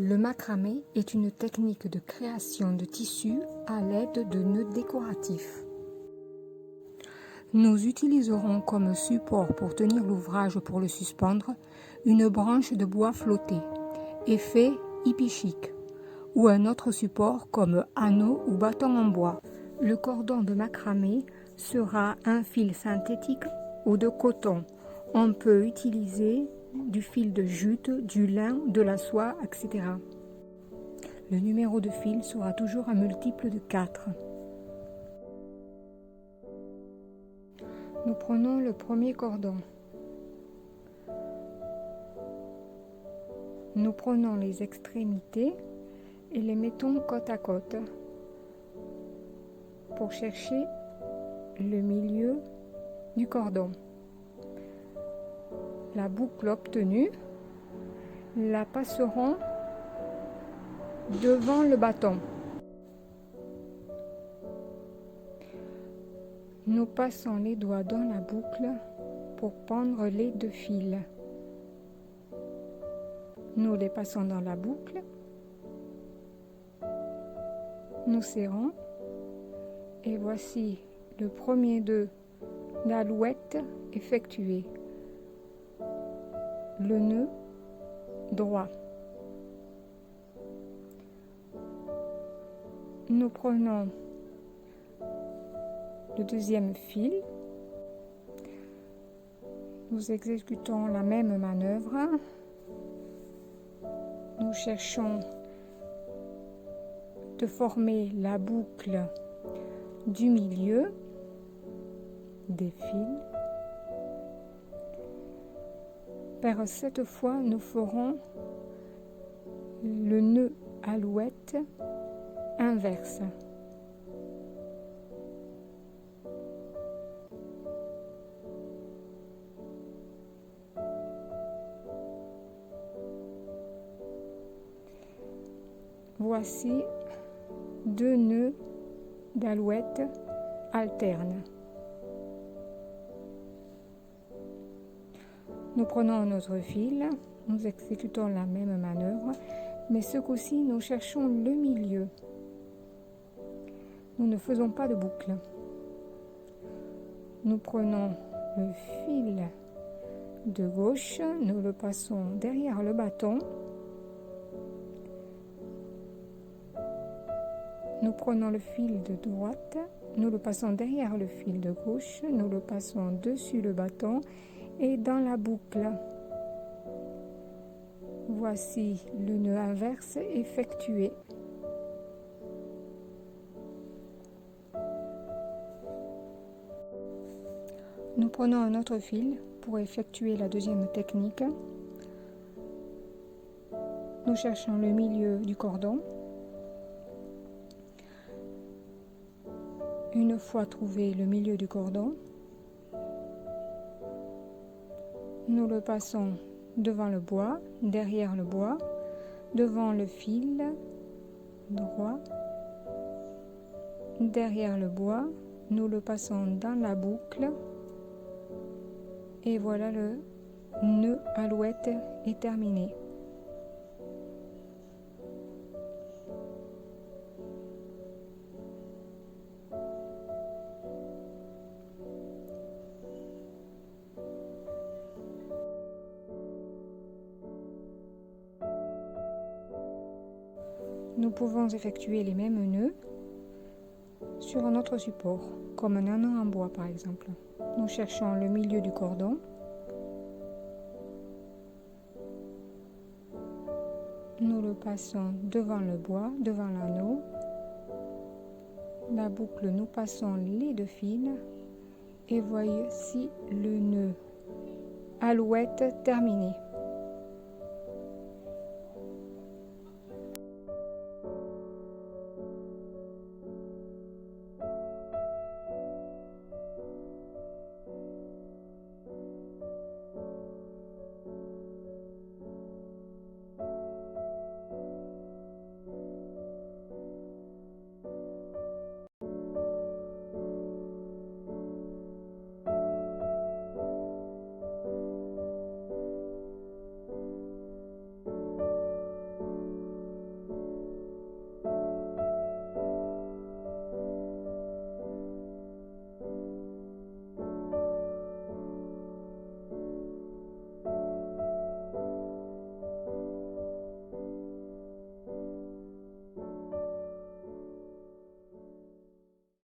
Le macramé est une technique de création de tissus à l'aide de nœuds décoratifs. Nous utiliserons comme support pour tenir l'ouvrage pour le suspendre une branche de bois flotté, effet hippie chic, ou un autre support comme anneau ou bâton en bois. Le cordon de macramé sera un fil synthétique ou de coton. On peut utiliser du fil de jute, du lin, de la soie, etc. Le numéro de fil sera toujours un multiple de 4. Nous prenons le premier cordon. Nous prenons les extrémités et les mettons côte à côte pour chercher le milieu du cordon. La boucle obtenue, la passerons devant le bâton. Nous passons les doigts dans la boucle pour pendre les 2 fils. Nous les passons dans la boucle. Nous serrons. Et voici le premier de l'alouette effectué. Le nœud droit. Nous prenons le deuxième fil. Nous exécutons la même manœuvre. Nous cherchons de former la boucle du milieu des fils. Par cette fois, nous ferons le nœud alouette inverse. Voici 2 nœuds d'alouette alternes. Nous prenons notre fil, nous exécutons la même manœuvre, mais ce coup-ci, nous cherchons le milieu. Nous ne faisons pas de boucle. Nous prenons le fil de gauche, nous le passons derrière le bâton. Nous prenons le fil de droite, nous le passons derrière le fil de gauche, nous le passons dessus le bâton et dans la boucle. Voici le nœud inverse effectué. Nous prenons un autre fil pour effectuer la deuxième technique. Nous cherchons le milieu du cordon. Une fois trouvé le milieu du cordon, nous le passons devant le bois, derrière le bois, devant le fil droit, derrière le bois, nous le passons dans la boucle et voilà, le nœud alouette est terminé. Nous pouvons effectuer les mêmes nœuds sur un autre support, comme un anneau en bois par exemple. Nous cherchons le milieu du cordon. Nous le passons devant le bois, devant l'anneau. La boucle, nous passons les 2 fils. Et voici le nœud alouette terminé.